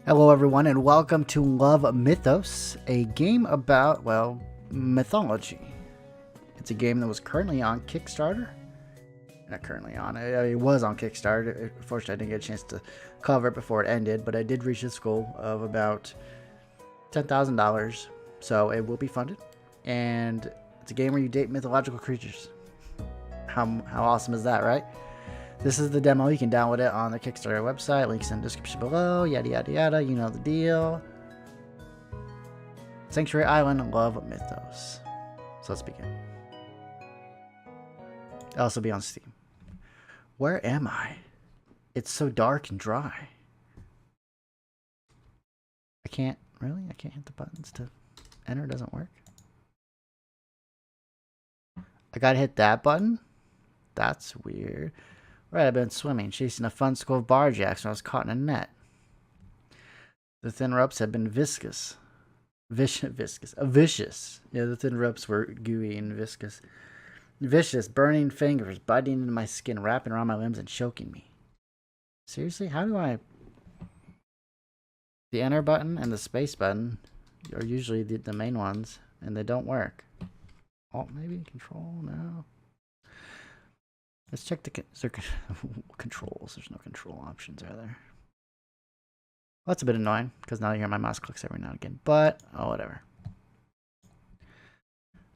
Hello everyone and welcome to Love Mythos, a game about, well, mythology. It's a game that was currently on Kickstarter. Not currently on, it was on Kickstarter. Unfortunately, I didn't get a chance to cover it before it ended, but I did reach this goal of about $10,000, so it will be funded. And it's a game where you date mythological creatures. How awesome is that, right? This is the demo. You can download it on the Kickstarter website. Links in the description below. Yada, yada, yada. You know the deal. Sanctuary Island, Love Mythos. So let's begin. It'll also be on Steam. Where am I? It's so dark and dry. I can't hit the buttons to enter. It doesn't work. I gotta hit that button? That's weird. Right, I've been swimming, chasing a fun school of barjacks when I was caught in a net. The thin ropes had been vicious. Vicious. Yeah, the thin ropes were gooey and viscous. Vicious, burning fingers biting into my skin, wrapping around my limbs and choking me. Seriously? How do I... The enter button and the space button are usually the main ones, and they don't work. Alt maybe? Control? No. Let's check the controls. There's no control options, are there? Well, that's a bit annoying, because now you hear my mouse clicks every now and again. But, oh, whatever.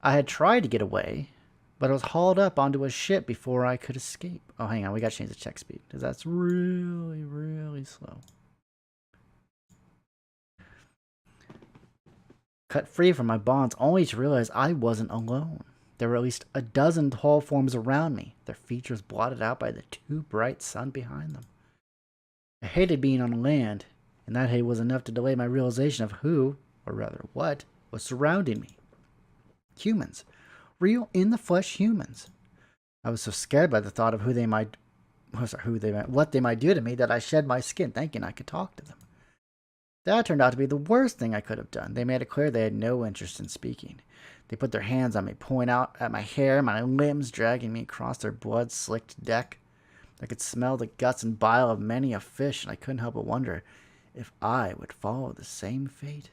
I had tried to get away, but I was hauled up onto a ship before I could escape. Oh, hang on. We got to change the check speed, because that's really, really slow. Cut free from my bonds, only to realize I wasn't alone. There were at least a dozen tall forms around me, their features blotted out by the too bright sun behind them. I hated being on land, and that hate was enough to delay my realization of who, or rather what, was surrounding me. Humans. Real, in-the-flesh humans. I was so scared by the thought of what they might do to me that I shed my skin thinking I could talk to them. That turned out to be the worst thing I could have done. They made it clear they had no interest in speaking. They put their hands on me, pulling out at my hair, my limbs, dragging me across their blood-slicked deck. I could smell the guts and bile of many a fish, and I couldn't help but wonder if I would follow the same fate.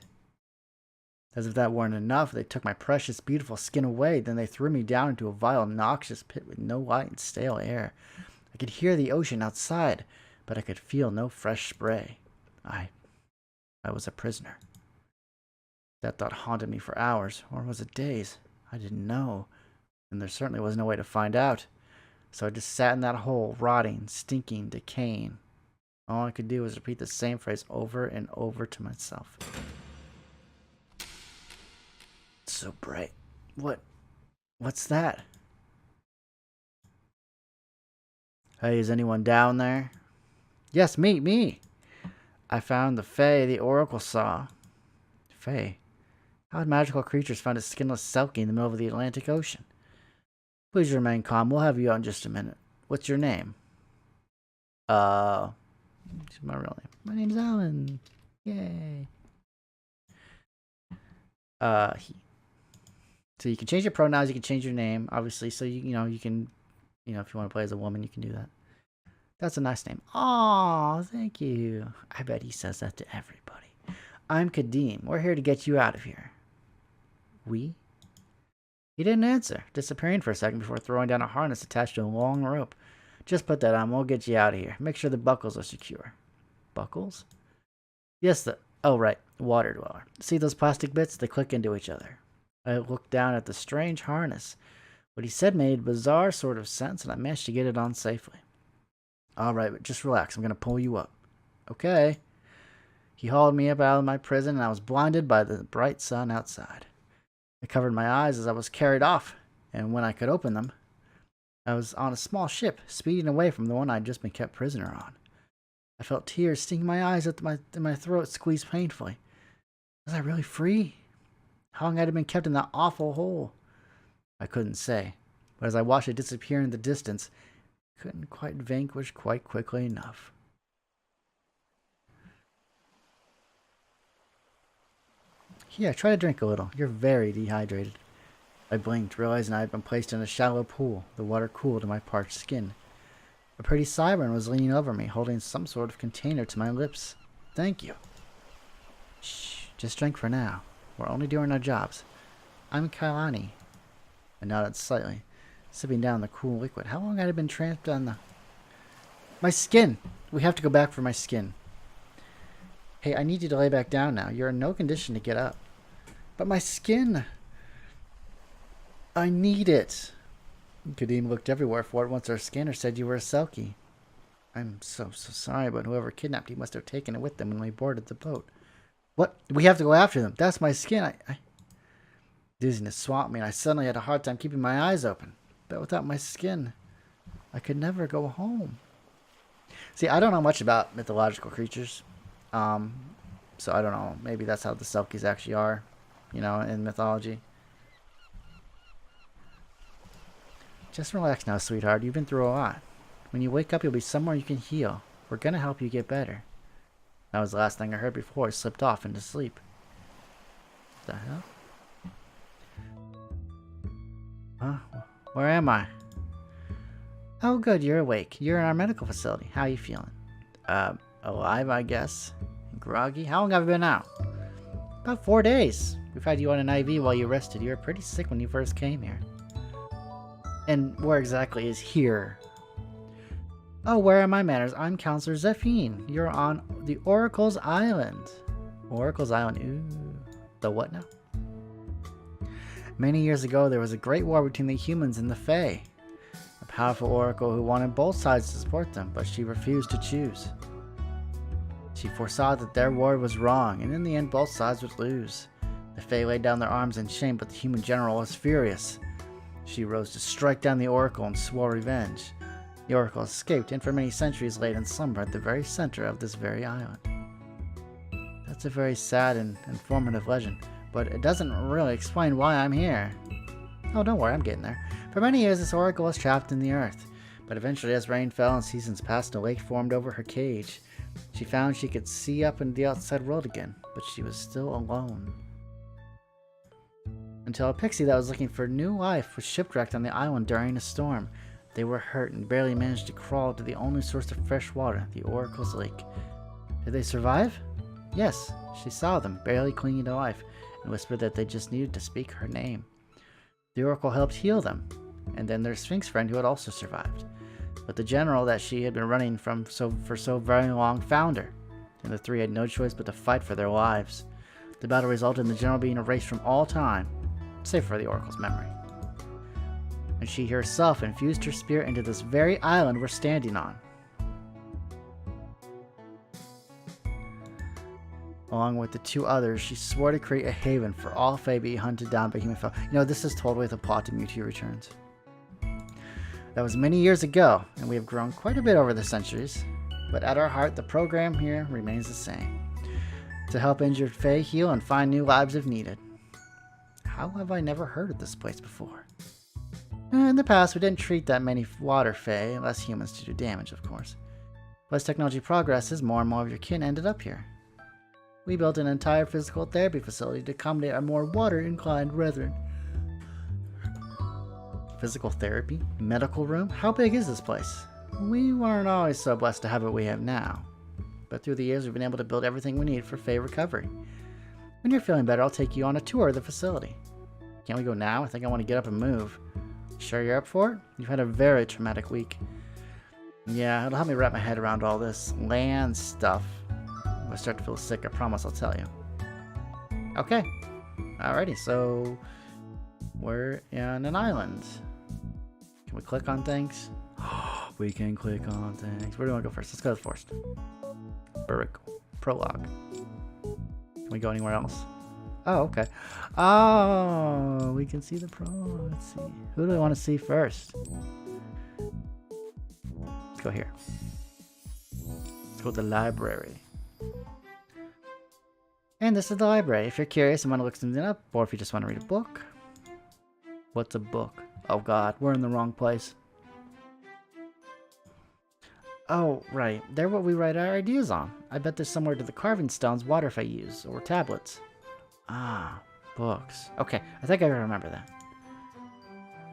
As if that weren't enough, they took my precious, beautiful skin away. Then they threw me down into a vile, noxious pit with no light and stale air. I could hear the ocean outside, but I could feel no fresh spray. I was a prisoner. That thought haunted me for hours, or was it days? I didn't know, and there certainly was no way to find out. So I just sat in that hole, rotting, stinking, decaying. All I could do was repeat the same phrase over and over to myself. It's so bright. What's that? Hey, is anyone down there? Yes, me. I found the Fae the Oracle saw. Fae? How had magical creatures found a skinless selkie in the middle of the Atlantic Ocean? Please remain calm. We'll have you out in just a minute. What's your name? My real name. My name's Alan. Yay. He. So you can change your pronouns. You can change your name, obviously. So you can, if you want to play as a woman, you can do that. That's a nice name. Aw, thank you. I bet he says that to everybody. I'm Kadeem. We're here to get you out of here. We? He didn't answer, disappearing for a second before throwing down a harness attached to a long rope. Just put that on. We'll get you out of here. Make sure the buckles are secure. Buckles? Yes, oh, right. Water dweller. See those plastic bits? They click into each other. I looked down at the strange harness. What he said made bizarre sort of sense, and I managed to get it on safely. All right, but just relax. I'm going to pull you up. Okay. He hauled me up out of my prison, and I was blinded by the bright sun outside. I covered my eyes as I was carried off, and when I could open them, I was on a small ship, speeding away from the one I'd just been kept prisoner on. I felt tears stinging my eyes and my throat squeezed painfully. Was I really free? How long had I been kept in that awful hole? I couldn't say, but as I watched it disappear in the distance, I couldn't quite vanquish quite quickly enough. Here, try to drink a little. You're very dehydrated. I blinked, realizing I had been placed in a shallow pool, the water cool to my parched skin. A pretty siren was leaning over me, holding some sort of container to my lips. Thank you. Just drink for now. We're only doing our jobs. I'm Kalani. I nodded slightly, sipping down the cool liquid. How long had I been trapped on the... My skin! We have to go back for my skin. Hey, I need you to lay back down now. You're in no condition to get up. But my skin! I need it! Kadeem looked everywhere for it once our scanner said you were a Selkie. I'm so sorry, but whoever kidnapped you must have taken it with them when we boarded the boat. What? We have to go after them. That's my skin. Dizziness swamped me, and I suddenly had a hard time keeping my eyes open. But without my skin, I could never go home. See, I don't know much about mythological creatures. So I don't know. Maybe that's how the Selkies actually are, you know, in mythology. Just relax now, sweetheart. You've been through a lot. When you wake up, you'll be somewhere you can heal. We're gonna help you get better. That was the last thing I heard before I slipped off into sleep. What the hell? Huh? Where am I? Oh, good, you're awake. You're in our medical facility. How are you feeling? Alive, I guess. Groggy? How long have you been out? About 4 days. We've had you on an IV while you rested. You were pretty sick when you first came here. And where exactly is here? Oh, where are my manners? I'm Counselor Zephine. You're on the Oracle's Island. Oracle's Island? Ooh. The what now? Many years ago, there was a great war between the humans and the Fae. A powerful oracle who wanted both sides to support them, but she refused to choose. She foresaw that their war was wrong, and in the end, both sides would lose. The Fae laid down their arms in shame, but the human general was furious. She rose to strike down the oracle and swore revenge. The oracle escaped, and for many centuries laid in slumber at the very center of this very island. That's a very sad and informative legend, but it doesn't really explain why I'm here. Oh, don't worry, I'm getting there. For many years, this oracle was trapped in the earth, but eventually as rain fell and seasons passed, a lake formed over her cage. She found she could see up into the outside world again, but she was still alone. Until a pixie that was looking for new life was shipwrecked on the island during a storm. They were hurt and barely managed to crawl to the only source of fresh water, the Oracle's Lake. Did they survive? Yes, she saw them, barely clinging to life, and whispered that they just needed to speak her name. The Oracle helped heal them, and then their Sphinx friend who had also survived. But the general that she had been running from for so very long found her, and the three had no choice but to fight for their lives. The battle resulted in the general being erased from all time, save for the Oracle's memory. And she herself infused her spirit into this very island we're standing on. Along with the two others, she swore to create a haven for all Fae being hunted down by human foe. You know, this is totally the plot to Mewtwo Returns. That was many years ago, and we have grown quite a bit over the centuries. But at our heart, the program here remains the same. To help injured Fae heal and find new lives if needed. How have I never heard of this place before? In the past, we didn't treat that many water Fae, less humans to do damage, of course. But as technology progresses, more and more of your kin ended up here. We built an entire physical therapy facility to accommodate our more water-inclined brethren. Physical therapy? Medical room? How big is this place? We weren't always so blessed to have what we have now. But through the years, we've been able to build everything we need for Fae recovery. When you're feeling better, I'll take you on a tour of the facility. Can't we go now? I think I want to get up and move. Sure you're up for it? You've had a very traumatic week. Yeah, it'll help me wrap my head around all this land stuff. If I start to feel sick, I promise I'll tell you. Okay. Alrighty, so we're in an island. Can we click on things? We can click on things. Where do you want to go first? Let's go to the forest. Prologue. Can we go anywhere else? Oh, okay. Oh, we can see the prologue. Let's see. Who do I want to see first? Let's go here. Let's go to the library. And this is the library. If you're curious and want to look something up, or if you just want to read a book. What's a book? Oh god, we're in the wrong place. Oh, right. They're what we write our ideas on. I bet there's somewhere to the carving stones water if I use, or tablets. Ah, books. Okay, I think I remember that.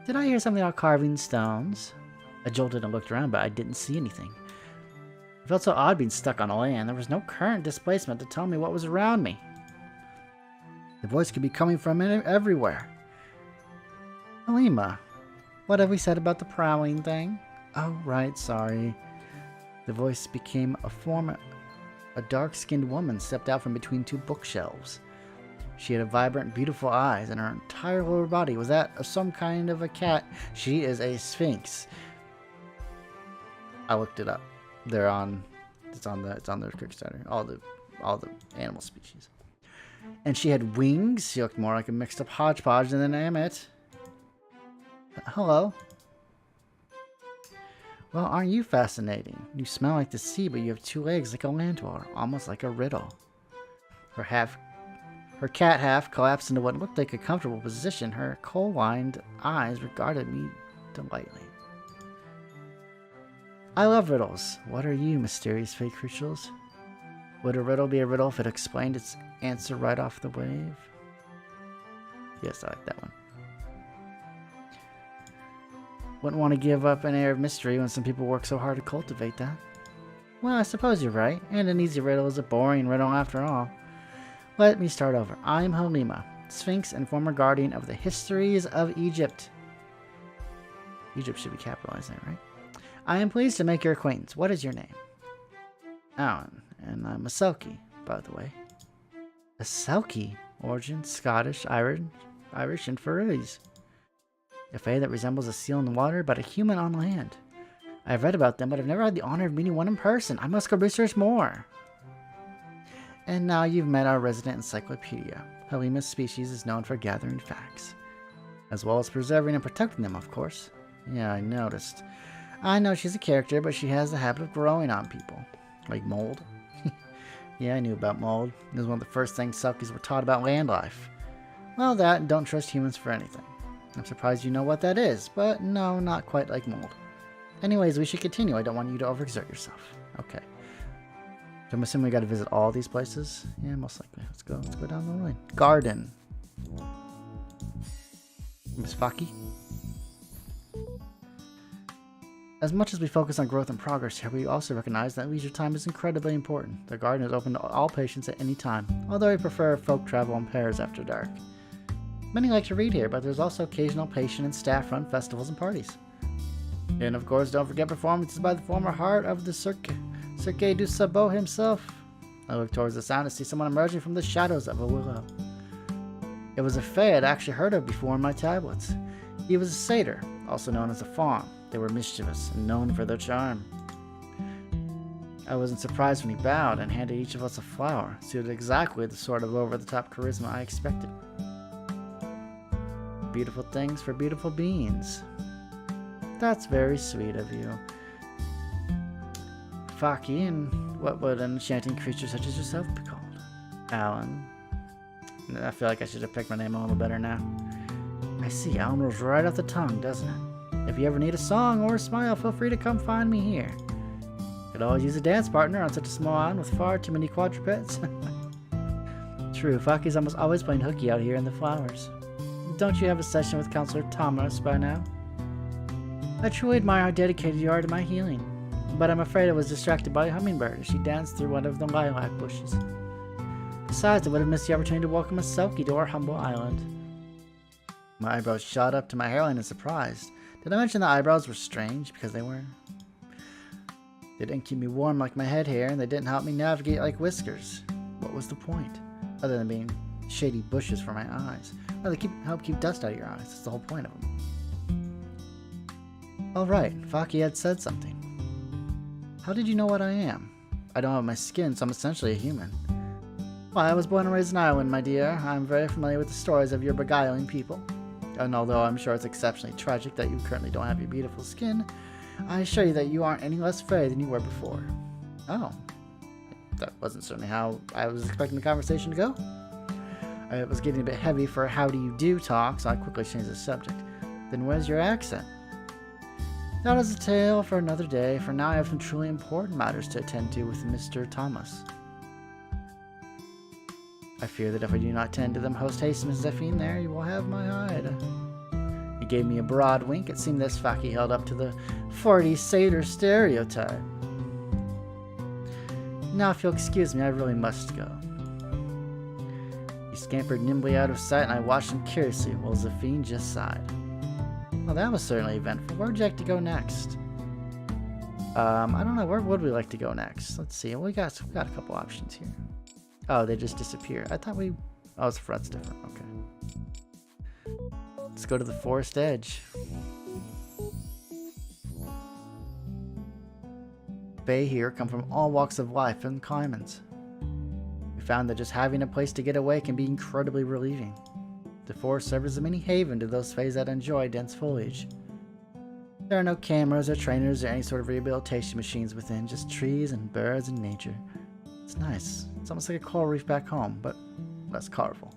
Did I hear something about carving stones? I jolted and looked around, but I didn't see anything. It felt so odd being stuck on land. There was no current displacement to tell me what was around me. The voice could be coming from everywhere. Halima, what have we said about the prowling thing? Oh, right, sorry. The voice became a dark-skinned woman stepped out from between two bookshelves. She had a vibrant, beautiful eyes, and her entire lower body was that of some kind of a cat. She is a sphinx. I looked it up. It's on their Kickstarter. All the animal species. And she had wings. She looked more like a mixed up hodgepodge than an Amit. Hello. Well, aren't you fascinating? You smell like the sea, but you have two legs like a land dweller, almost like a riddle. Her cat half collapsed into what looked like a comfortable position. Her kohl-lined eyes regarded me delightfully. I love riddles. What are you, mysterious fake creatures? Would a riddle be a riddle if it explained its answer right off the wave? Yes, I like that one. Wouldn't want to give up an air of mystery when some people work so hard to cultivate that. Well, I suppose you're right, and an easy riddle is a boring riddle after all. Let me start over. I'm Halima, Sphinx and former guardian of the histories of Egypt. Egypt should be capitalized there, right? I am pleased to make your acquaintance. What is your name? Alan, and I'm a Selkie, by the way. A Selkie? Origin, Scottish, Irish, and Faroese. A fae that resembles a seal in the water, but a human on land. I've read about them, but I've never had the honor of meeting one in person. I must go research more. And now you've met our resident encyclopedia. Halima's species is known for gathering facts, as well as preserving and protecting them, of course. Yeah, I noticed. I know she's a character, but she has the habit of growing on people. Like mold. Yeah, I knew about mold. It was one of the first things Selkies were taught about land life. Well, that and don't trust humans for anything. I'm surprised you know what that is, but no, not quite like mold. Anyways, we should continue. I don't want you to overexert yourself. Okay. So I'm assuming we gotta visit all these places? Yeah, most likely. Let's go down the line. Garden. Miss Faki? As much as we focus on growth and progress here, we also recognize that leisure time is incredibly important. The garden is open to all patients at any time, although we prefer folk travel in pairs after dark. Many like to read here, but there's also occasional patient and staff-run festivals and parties. And of course, don't forget performances by the former heart of the Cirque du Sabot himself. I look towards the sound to see someone emerging from the shadows of a willow. It was a fae I'd actually heard of before in my tablets. He was a satyr, also known as a faun. They were mischievous and known for their charm. I wasn't surprised when he bowed and handed each of us a flower, suited exactly the sort of over-the-top charisma I expected. Beautiful things for beautiful beings. That's very sweet of you. Faki, and what would an enchanting creature such as yourself be called? Alan. I feel like I should have picked my name a little better now. I see, Alan rolls right off the tongue, doesn't it? If you ever need a song or a smile, feel free to come find me here. Could always use a dance partner on such a small island with far too many quadrupeds. True, Faki's almost always playing hooky out here in the flowers. Don't you have a session with Counselor Thomas by now? I truly admire how dedicated you are to my healing, but I'm afraid I was distracted by a hummingbird as she danced through one of the lilac bushes. Besides, I would have missed the opportunity to welcome a Selkie to our humble island. My eyebrows shot up to my hairline in surprise. Did I mention the eyebrows were strange because they didn't keep me warm like my head hair, and they didn't help me navigate like whiskers. What was the point? Other than being shady bushes for my eyes. Well, they help keep dust out of your eyes. That's the whole point of them. Alright, Faki had said something. How did you know what I am? I don't have my skin, so I'm essentially a human. Well, I was born and raised in Ireland, my dear. I'm very familiar with the stories of your beguiling people. And although I'm sure it's exceptionally tragic that you currently don't have your beautiful skin, I assure you that you aren't any less fair than you were before. Oh. That wasn't certainly how I was expecting the conversation to go. It was getting a bit heavy for how do you do talk, so I quickly changed the subject. Then where's your accent? That is a tale for another day. For now I have some truly important matters to attend to with Mr. Thomas. I fear that if I do not tend to them post-haste, Mrs. Afine, there you will have my hide. He gave me a broad wink. It seemed this Faki held up to the 40 satyr stereotype. Now if you'll excuse me, I really must go. He scampered nimbly out of sight, and I watched him curiously while Afine just sighed. Well, that was certainly eventful. Where would you like to go next? I don't know. Where would we like to go next? Let's see. We got a couple options here. Oh, they just disappear. I thought we... Oh, the front's different. Okay. Let's go to the forest edge. Fae here come from all walks of life and climates. We found that just having a place to get away can be incredibly relieving. The forest serves as a mini haven to those Faes that enjoy dense foliage. There are no cameras or trainers or any sort of rehabilitation machines within, just trees and birds and nature. It's nice. It's almost like a coral reef back home, but less colorful.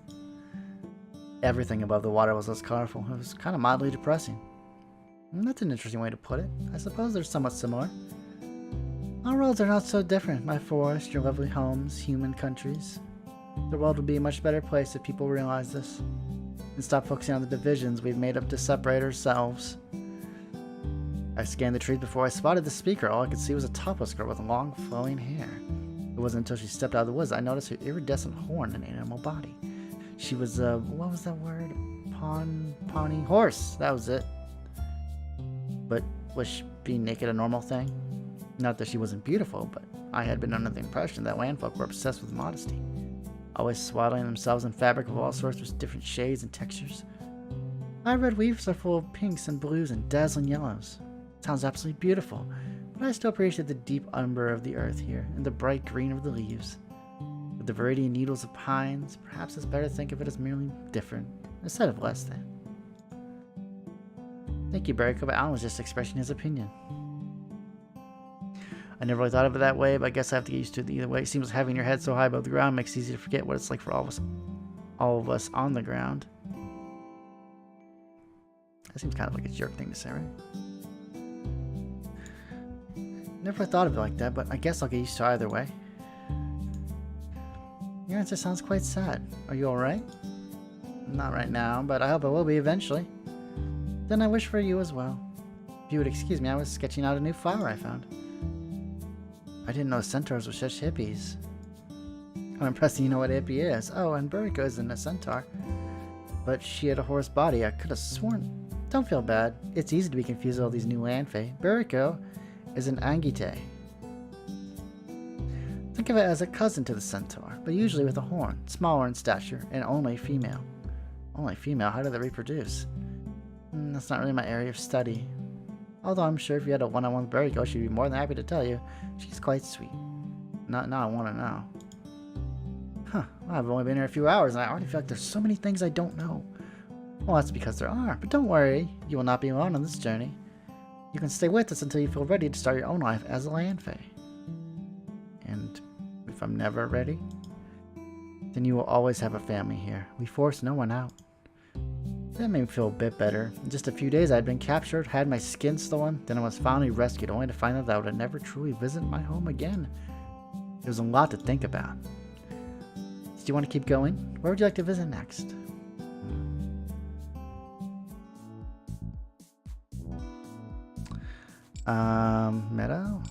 Everything above the water was less colorful. It was kind of mildly depressing. And that's an interesting way to put it. I suppose they're somewhat similar. Our worlds are not so different, my forest, your lovely homes, human countries. The world would be a much better place if people realize this, and stop focusing on the divisions we've made up to separate ourselves. I scanned the trees before I spotted the speaker. All I could see was a topless girl with long, flowing hair. It wasn't until she stepped out of the woods I noticed her iridescent horn and animal body. She was, what was that word? Pawnee horse. That was it. But was being naked a normal thing? Not that she wasn't beautiful, but I had been under the impression that landfolk were obsessed with modesty, always swaddling themselves in fabric of all sorts with different shades and textures. My red weaves are full of pinks and blues and dazzling yellows. It sounds absolutely beautiful, but I still appreciate the deep umber of the earth here and the bright green of the leaves. With the viridian needles of pines, perhaps it's better to think of it as merely different instead of less than. Thank you, Barrico, but Alan was just expressing his opinion. I never really thought of it that way, but I guess I have to get used to it either way. It seems like having your head so high above the ground makes it easy to forget what it's like for all of us on the ground. That seems kind of like a jerk thing to say, right? Never thought of it like that, but I guess I'll get used to either way. Your answer sounds quite sad. Are you alright? Not right now, but I hope I will be eventually. Then I wish for you as well. If you would excuse me, I was sketching out a new flower I found. I didn't know centaurs were such hippies. I'm impressed that you know what a hippie is. Oh, and Buriko isn't a centaur. But she had a horse body, I could have sworn. Don't feel bad. It's easy to be confused with all these new land fae. Buriko is an Angite. Think of it as a cousin to the centaur, but usually with a horn, smaller in stature, and only female. Only female? How do they reproduce? That's not really my area of study. Although I'm sure if you had a one-on-one with Buriko, she'd be more than happy to tell you. She's quite sweet. Now I want to know. Huh, well, I've only been here a few hours and I already feel like there's so many things I don't know. Well, that's because there are, but don't worry, you will not be alone on this journey. You can stay with us until you feel ready to start your own life as a land fae. And if I'm never ready, then you will always have a family here. We force no one out. That made me feel a bit better. In just a few days I had been captured, had my skin stolen, then I was finally rescued, only to find out that I would never truly visit my home again. There was a lot to think about. Do you want to keep going? Where would you like to visit next? Meadow?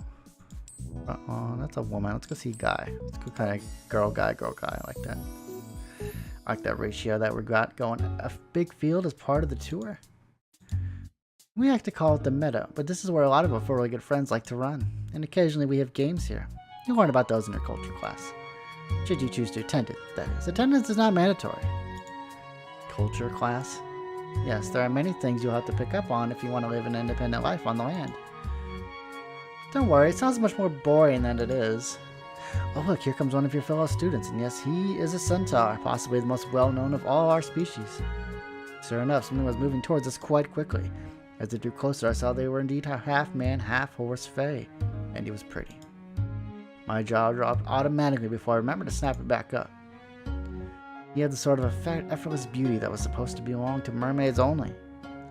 That's a woman. Let's go see Guy. Let's go kind of girl, guy. I like that. I like that ratio that we got going. A big field as part of the tour. We like to call it the Meadow, but this is where a lot of our really good friends like to run. And occasionally we have games here. You'll learn about those in your culture class. Should you choose to attend it, that is. Attendance is not mandatory. Culture class? Yes, there are many things you'll have to pick up on if you want to live an independent life on the land. Don't worry, it sounds much more boring than it is. Oh look, here comes one of your fellow students, and yes, he is a centaur, possibly the most well-known of all our species. Sure enough, something was moving towards us quite quickly. As they drew closer, I saw they were indeed a half-man, half-horse fae, and he was pretty. My jaw dropped automatically before I remembered to snap it back up. He had the sort of effortless beauty that was supposed to belong to mermaids only.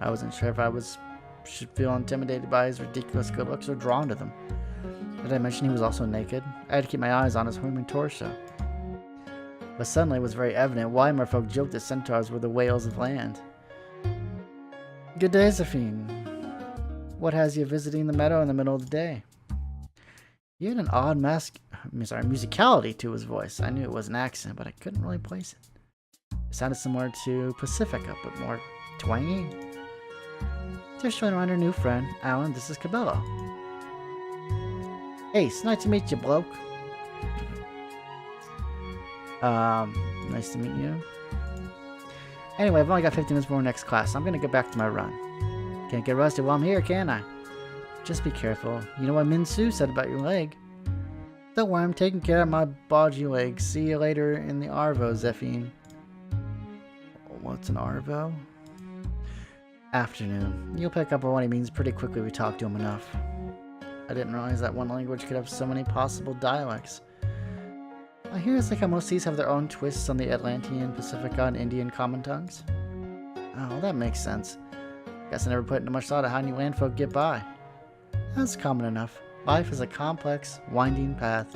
I wasn't sure if I should feel intimidated by his ridiculous good looks or drawn to them. Did I mention he was also naked? I had to keep my eyes on his human torso. But suddenly it was very evident why merfolk joked that centaurs were the whales of land. Good day, Afine. What has you visiting the meadow in the middle of the day? He had an odd musicality to his voice. I knew it was an accent, but I couldn't really place it. It sounded similar to Pacifica, but more twangy. Just showing around her new friend, Alan. This is Cabela. Hey, it's nice to meet you, bloke. Nice to meet you. Anyway, I've only got 15 minutes before next class, so I'm gonna get back to my run. Can't get rusted while I'm here, can I? Just be careful. You know what Minsu said about your leg. Don't worry, I'm taking care of my bodgy leg. See you later in the Arvo, Zephine. What's an Arvo? Afternoon. You'll pick up on what he means pretty quickly if we talk to him enough. I didn't realize that one language could have so many possible dialects. I hear it's like how most seas have their own twists on the Atlantean, Pacifica, and Indian common tongues. Oh, that makes sense. Guess I never put into much thought of how new landfolk get by. That's common enough. Life is a complex, winding path.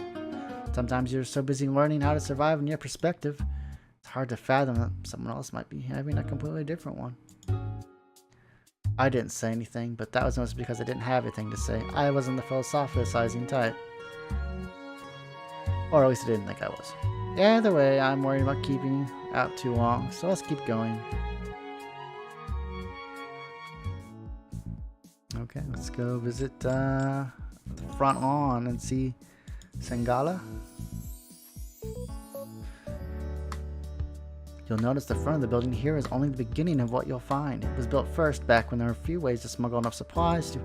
Sometimes you're so busy learning how to survive in your perspective, it's hard to fathom that someone else might be having a completely different one. I didn't say anything, but that was mostly because I didn't have anything to say. I wasn't the philosophizing type. Or at least I didn't think I was. Either way, I'm worried about keeping you out too long, so let's keep going. Okay, let's go visit the front lawn and see Sangala. You'll notice the front of the building here is only the beginning of what you'll find. It was built first back when there were a few ways to smuggle enough supplies to...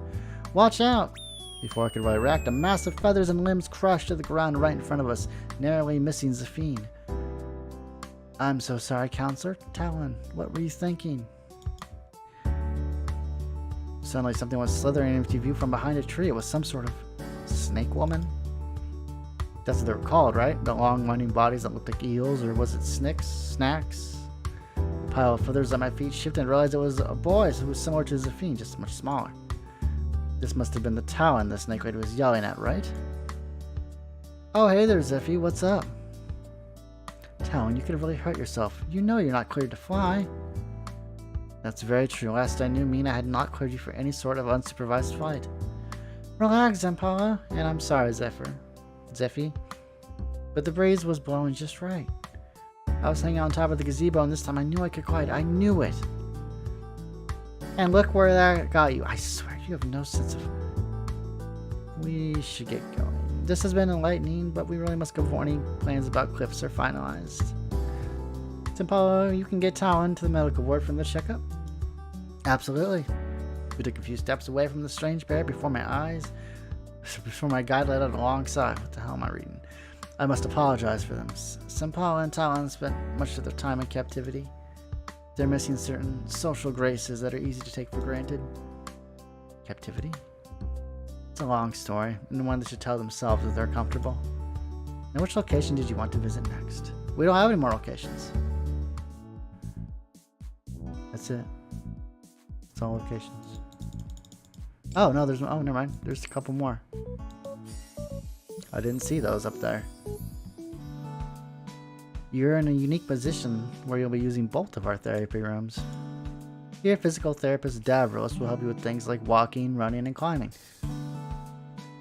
Watch out! Before I could really react, a mass of feathers and limbs crashed to the ground right in front of us, narrowly missing Zephine. I'm so sorry, Counselor. Talon, what were you thinking? Suddenly something was slithering into view from behind a tree. It was some sort of snake woman? That's what they were called, right? The long winding bodies that looked like eels, or was it snacks? A pile of feathers at my feet shifted and realized it was a boy who was similar to Zephine, just much smaller. This must have been the Talon the snake lady was yelling at, right? Oh, hey there, Zephy, what's up? Talon, you could have really hurt yourself. You know you're not cleared to fly. That's very true. Last I knew, Mina had not cleared you for any sort of unsupervised flight. Relax, Zampala, and I'm sorry, Zephy. But the breeze was blowing just right. I was hanging on top of the gazebo, and this time I knew I could glide. I knew it. And look where that got you. I swear, you have no sense of... We should get going. This has been enlightening, but we really must go before any plans about cliffs are finalized. Zampala, you can get Talon to the medical ward from the checkup? Absolutely. We took a few steps away from the strange pair before my guide let out a long sigh. What the hell am I reading? I must apologize for them. Zampala and Talon spent much of their time in captivity. They're missing certain social graces that are easy to take for granted. Captivity? It's a long story, and one they should tell themselves if they're comfortable. Now, which location did you want to visit next? We don't have any more locations. That's it. That's all locations. Oh, no, there's no... Oh, never mind. There's a couple more. I didn't see those up there. You're in a unique position where you'll be using both of our therapy rooms. Here, physical therapist Davros will help you with things like walking, running, and climbing.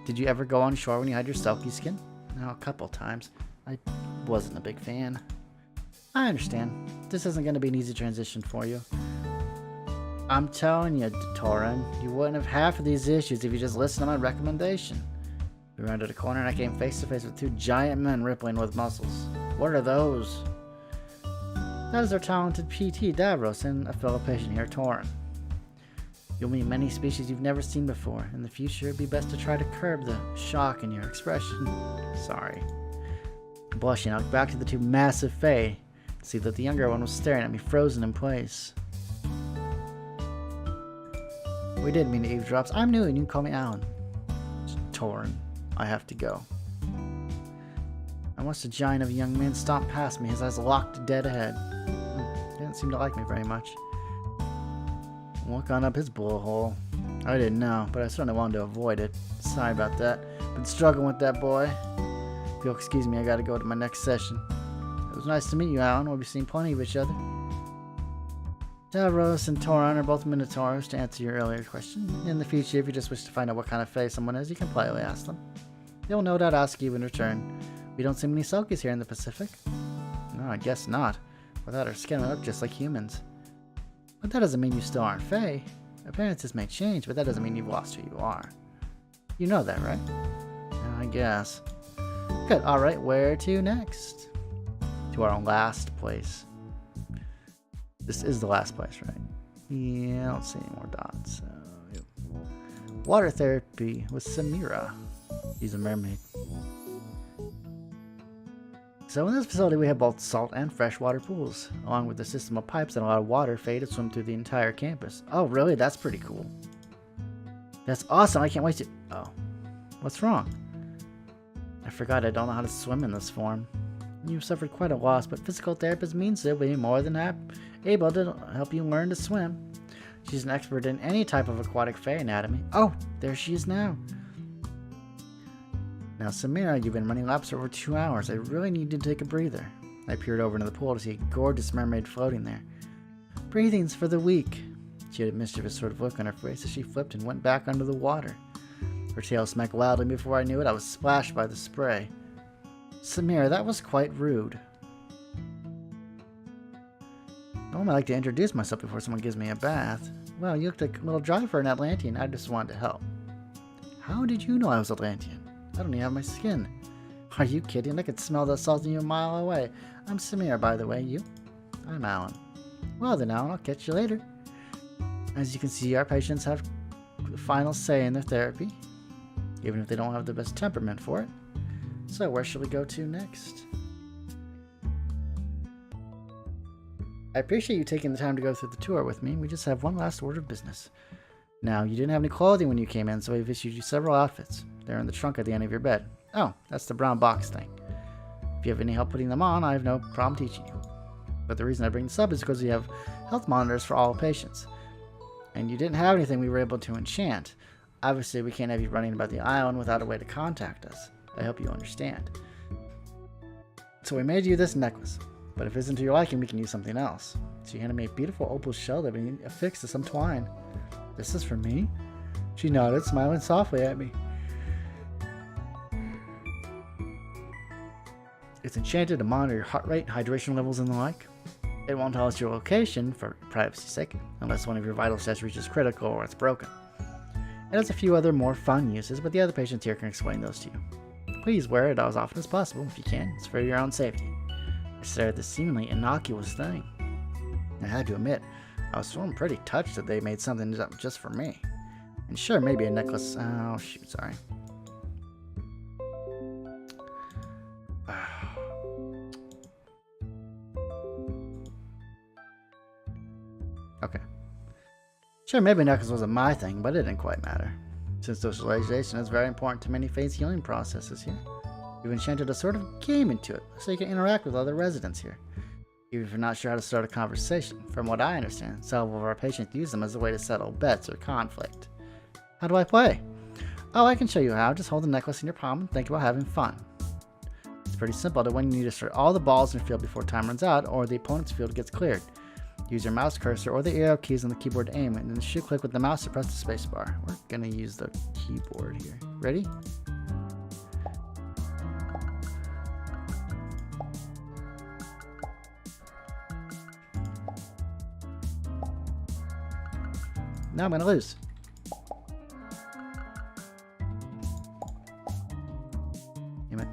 Did you ever go on shore when you had your selkie skin? No, a couple times. I wasn't a big fan. I understand. This isn't going to be an easy transition for you. I'm telling you, Torin, you wouldn't have half of these issues if you just listened to my recommendation. We rounded a corner and I came face to face with two giant men rippling with muscles. What are those? That is our talented PT, Davros, and a fellow patient here, Torin. You'll meet many species you've never seen before. In the future, it'd be best to try to curb the shock in your expression. Sorry. Blushing, I looked back to the two massive Fae to see that the younger one was staring at me, frozen in place. We didn't mean to eavesdrop. I'm new and you can call me Alan. Torin, I have to go. I watched the giant of a young man stomp past me, his eyes locked dead ahead. He didn't seem to like me very much. Walk on up his blowhole. I didn't know, but I certainly wanted to avoid it. Sorry about that. Been struggling with that boy. If you'll excuse me, I gotta go to my next session. It was nice to meet you, Alan. We'll be seeing plenty of each other. Davros and Torin are both Minotaurs, to answer your earlier question. In the future, if you just wish to find out what kind of face someone is, you can politely ask them. They'll no doubt ask you in return. We don't see many Selkies here in the Pacific. No, I guess not. Without her skin, we look just like humans. But that doesn't mean you still aren't Fae. Appearances may change, but that doesn't mean you've lost who you are. You know that, right? I guess. Good, alright, where to next? To our last place. This is the last place, right? Yeah, I don't see any more dots. So, yep. Water therapy with Samira. She's a mermaid. So in this facility we have both salt and freshwater pools, along with a system of pipes that allow water Fae to swim through the entire campus. Oh really? That's pretty cool. That's awesome, I can't wait to... Oh. What's wrong? I forgot I don't know how to swim in this form. You've suffered quite a loss, but physical therapist means they'll be more than able to help you learn to swim. She's an expert in any type of aquatic Fae anatomy. Oh, there she is now. Now, Samira, you've been running laps for over 2 hours. I really need you to take a breather. I peered over into the pool to see a gorgeous mermaid floating there. Breathing's for the weak. She had a mischievous sort of look on her face as she flipped and went back under the water. Her tail smacked loudly, and before I knew it, I was splashed by the spray. Samira, that was quite rude. Normally I like to introduce myself before someone gives me a bath. Well, you looked like a little dry for an Atlantean. I just wanted to help. How did you know I was Atlantean? I don't even have my skin. Are you kidding? I could smell the salt in you a mile away. I'm Samira, by the way. You? I'm Alan. Well then, Alan, I'll catch you later. As you can see, our patients have the final say in their therapy, even if they don't have the best temperament for it. So where should we go to next? I appreciate you taking the time to go through the tour with me. We just have one last order of business. Now, you didn't have any clothing when you came in, so we've issued you several outfits. They're in the trunk at the end of your bed. Oh, that's the brown box thing. If you have any help putting them on, I have no problem teaching you. But the reason I bring this up is because we have health monitors for all patients. And you didn't have anything we were able to enchant. Obviously, we can't have you running about the island without a way to contact us. I hope you understand. So we made you this necklace. But if it isn't to your liking, we can use something else. She handed me a beautiful opal shell that we need affixed to some twine. This is for me? She nodded, smiling softly at me. It's enchanted to monitor your heart rate, hydration levels, and the like. It won't tell us your location for privacy's sake, unless one of your vital stats reaches critical or it's broken. It has a few other more fun uses, but the other patients here can explain those to you. Please wear it as often as possible if you can. It's for your own safety. I stared at this seemingly innocuous thing. I had to admit, I was feeling pretty touched that they made something just for me. And sure, maybe a necklace. Oh, shoot, sorry. Okay. Sure, maybe a necklace wasn't my thing, but it didn't quite matter. Since socialization is very important to many Fae's healing processes here. You've enchanted a sort of game into it, so you can interact with other residents here. Even if you're not sure how to start a conversation, from what I understand, several of our patients use them as a way to settle bets or conflict. How do I play? Oh, I can show you how. Just hold the necklace in your palm and think about having fun. It's pretty simple. To win, you need to start all the balls in your field before time runs out, or the opponent's field gets cleared. Use your mouse cursor or the arrow keys on the keyboard to aim, and then shift click with the mouse to press the spacebar. We're gonna use the keyboard here. Ready? Now I'm gonna lose. Damn it.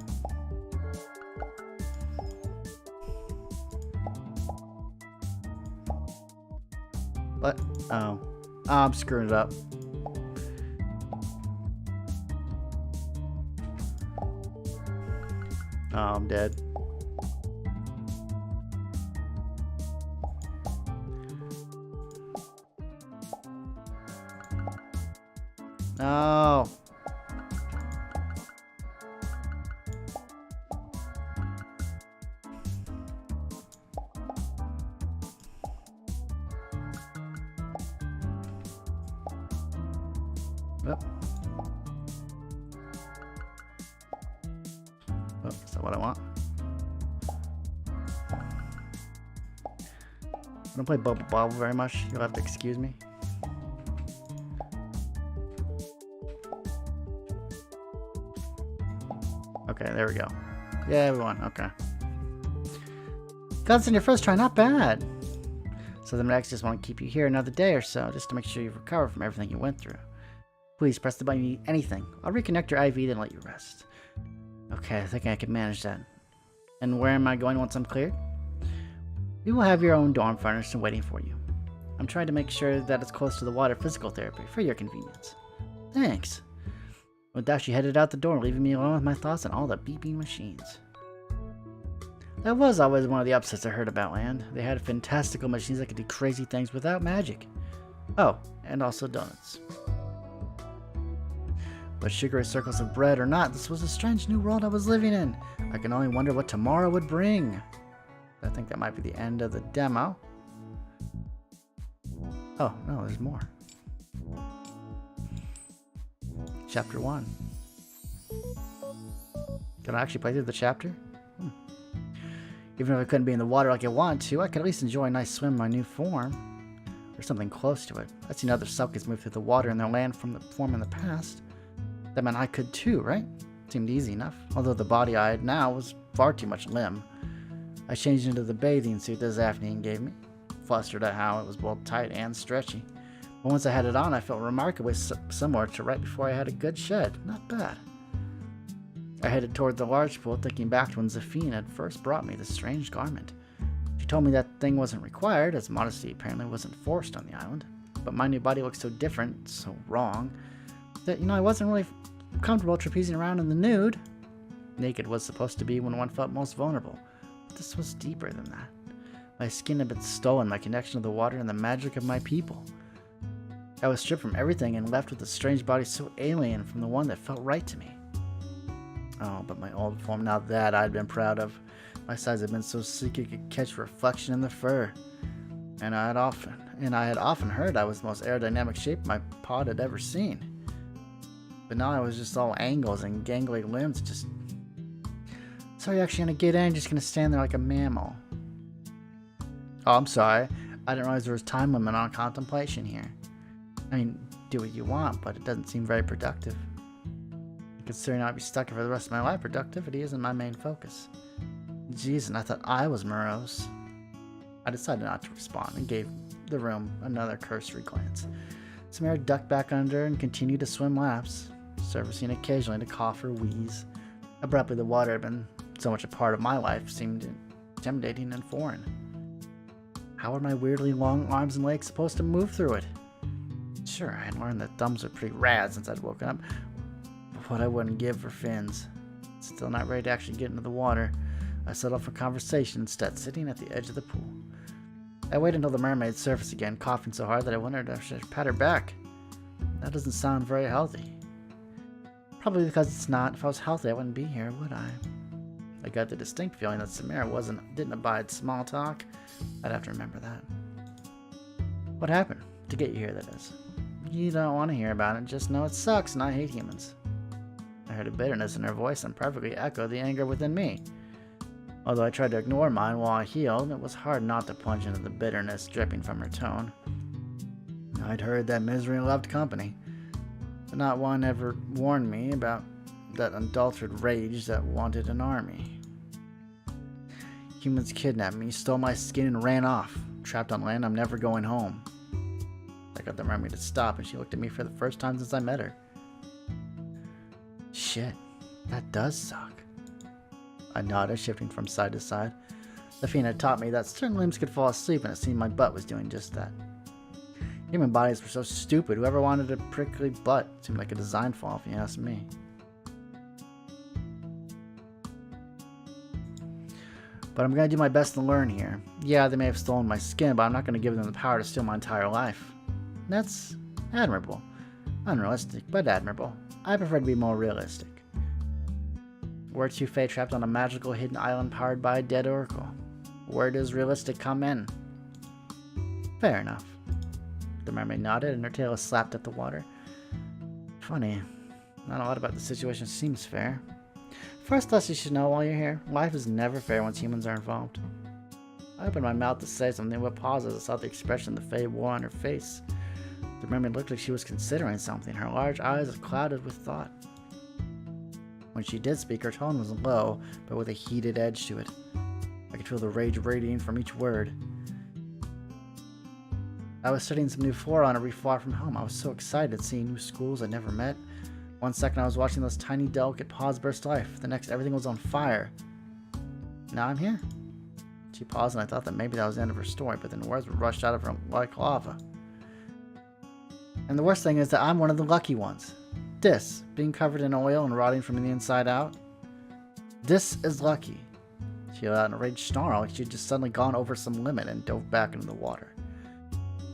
What? Oh. I'm screwing it up. Oh, I'm dead. No. Oh, is that what I want? I don't play Bubble Bobble very much. You'll have to excuse me. Okay, there we go. Yeah, we won. Okay. God's in your first try, not bad. So the medics just want to keep you here another day or so, just to make sure you've recovered from everything you went through. Please press the button if you need anything. I'll reconnect your IV, then let you rest. Okay, I think I can manage that. And where am I going once I'm cleared? You will have your own dorm furnished and waiting for you. I'm trying to make sure that it's close to the water physical therapy, for your convenience. Thanks. With that, she headed out the door, leaving me alone with my thoughts and all the beeping machines. That was always one of the upsets I heard about Land. They had fantastical machines that could do crazy things without magic. Oh, and also donuts. But sugary circles of bread or not, this was a strange new world I was living in. I can only wonder what tomorrow would bring. I think that might be the end of the demo. Oh, no, there's more. Chapter 1. Can I actually play through the chapter? Even if I couldn't be in the water like I wanted to, I could at least enjoy a nice swim in my new form. Or something close to it. I've seen other Selkies move through the water in their land from the form in the past. That meant I could too, right? Seemed easy enough, although the body I had now was far too much limb. I changed into the bathing suit that Afine gave me, flustered at how it was both tight and stretchy. But once I had it on, I felt remarkably similar to right before I had a good shed. Not bad. I headed toward the large pool, thinking back to when Afine had first brought me this strange garment. She told me that thing wasn't required, as modesty apparently wasn't forced on the island. But my new body looked so different, so wrong, that, I wasn't really comfortable trapezing around in the nude. Naked was supposed to be when one felt most vulnerable. But this was deeper than that. My skin had been stolen, my connection to the water, and the magic of my people. I was stripped from everything and left with a strange body so alien from the one that felt right to me. Oh, but my old form, now that I'd been proud of. My size had been so sleek it could catch reflection in the fur. And I had often heard I was the most aerodynamic shape my pod had ever seen. But now I was just all angles and gangly limbs, just... So you're actually gonna get in, just gonna stand there like a mammal. Oh, I'm sorry. I didn't realize there was time limit on contemplation here. I mean, do what you want, but it doesn't seem very productive. Considering I'd be stuck here for the rest of my life, productivity isn't my main focus. Jeez, and I thought I was morose. I decided not to respond and gave the room another cursory glance. Samara ducked back under and continued to swim laps, surfacing occasionally to cough or wheeze. Abruptly, the water had been so much a part of my life seemed intimidating and foreign. How were my weirdly long arms and legs supposed to move through it? Sure, I had learned that thumbs were pretty rad since I'd woken up, but what I wouldn't give for fins. Still not ready to actually get into the water, I settled for conversation instead, sitting at the edge of the pool. I waited until the mermaid surfaced again, coughing so hard that I wondered if I should pat her back. That doesn't sound very healthy. Probably because it's not. If I was healthy, I wouldn't be here, would I? I got the distinct feeling that Samara didn't abide small talk. I'd have to remember that. What happened? To get you here, that is. You don't want to hear about it, just know it sucks and I hate humans. I heard a bitterness in her voice and perfectly echoed the anger within me. Although I tried to ignore mine while I healed, it was hard not to plunge into the bitterness dripping from her tone. I'd heard that misery loved company, but not one ever warned me about that unadulterated rage that wanted an army. Humans kidnapped me, stole my skin, and ran off. Trapped on land, I'm never going home. I got the mermaid to stop, and she looked at me for the first time since I met her. Shit, that does suck. I nodded, shifting from side to side. Afine had taught me that certain limbs could fall asleep, and it seemed my butt was doing just that. Human bodies were so stupid, whoever wanted a prickly butt seemed like a design flaw if you ask me. But I'm going to do my best to learn here. Yeah, they may have stolen my skin, but I'm not going to give them the power to steal my entire life. That's admirable. Unrealistic, but admirable. I prefer to be more realistic. We're two Fae trapped on a magical hidden island powered by a dead oracle. Where does realistic come in? Fair enough. The mermaid nodded and her tail slapped at the water. Funny. Not a lot about the situation seems fair. First thus you should know while you're here, life is never fair once humans are involved. I opened my mouth to say something, but paused as I saw the expression the Fae wore on her face. The mermaid looked like she was considering something, her large eyes clouded with thought. When she did speak, her tone was low, but with a heated edge to it. I could feel the rage radiating from each word. I was studying some new flora on a reef far from home. I was so excited seeing new schools I'd never met. One second I was watching those tiny, delicate paws burst to life. The next, everything was on fire. Now I'm here. She paused, and I thought that maybe that was the end of her story, but then words rushed out of her like lava. And the worst thing is that I'm one of the lucky ones. This, being covered in oil and rotting from the inside out. This is lucky. She let out an enraged snarl like she had just suddenly gone over some limit and dove back into the water.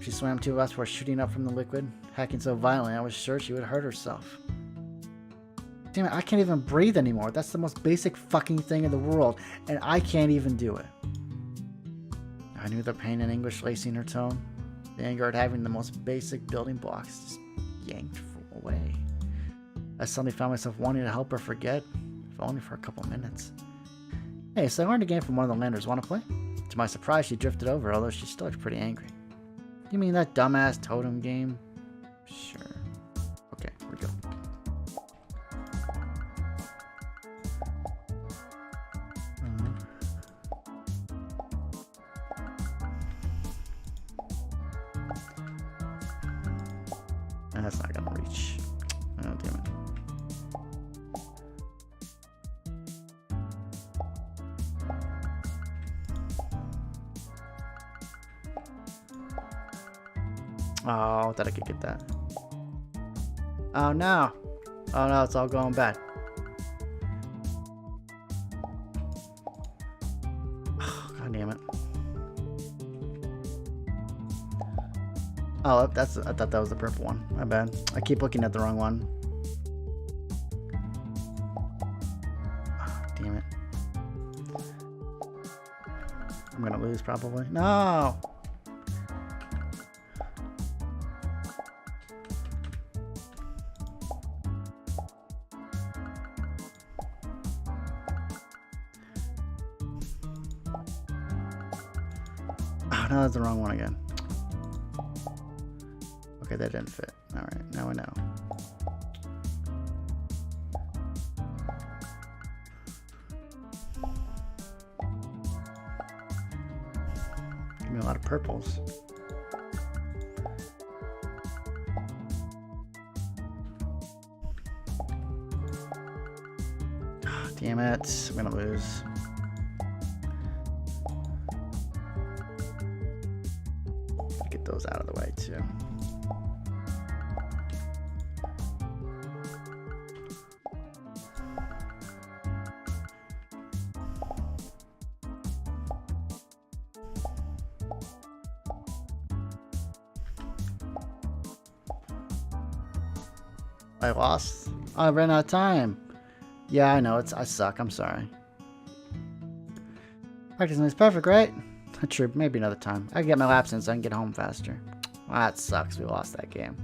She swam to us before shooting up from the liquid, hacking so violently I was sure she would hurt herself. Damn it, I can't even breathe anymore. That's the most basic fucking thing in the world, and I can't even do it. I knew the pain and anguish lacing her tone. The anger at having the most basic building blocks just yanked away. I suddenly found myself wanting to help her forget, if only for a couple minutes. Hey, so I learned a game from one of the landers. Want to play? To my surprise, she drifted over, although she still looked pretty angry. You mean that dumbass totem game? Sure. Okay, here we go. That's not gonna reach. Oh, damn it. Oh, I thought I could get that. Oh no. Oh no, it's all going bad. Oh, God damn it. Oh, I thought that was the purple one. My bad. I keep looking at the wrong one. Oh, damn it. I'm gonna lose probably. No! Oh no, that's the wrong one again. Okay, that didn't fit. Alright, now I know. Give me a lot of purples. Oh, damn it. I'm gonna lose. Get those out of the way too. I lost. I ran out of time. Yeah, I know. I suck. I'm sorry. Practicing is perfect, right? True. Maybe another time. I can get my laps in so I can get home faster. Well, that sucks. We lost that game.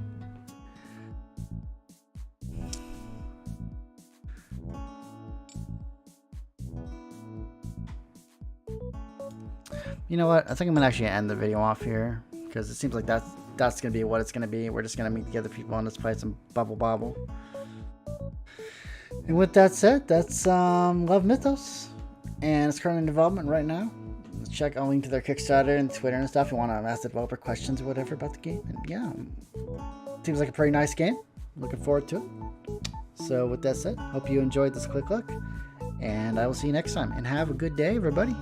You know what? I think I'm gonna actually end the video off here because it seems like that's gonna be what it's gonna be. We're just gonna meet the other people and let's play some Bubble Bobble. And with that said, that's Love Mythos, and it's currently in development right now. Check a link to their Kickstarter and Twitter and stuff if you want to ask the developer questions or whatever about the game. And yeah, seems like a pretty nice game. Looking forward to it. So with that said, hope you enjoyed this quick look, and I will see you next time. And have a good day, everybody.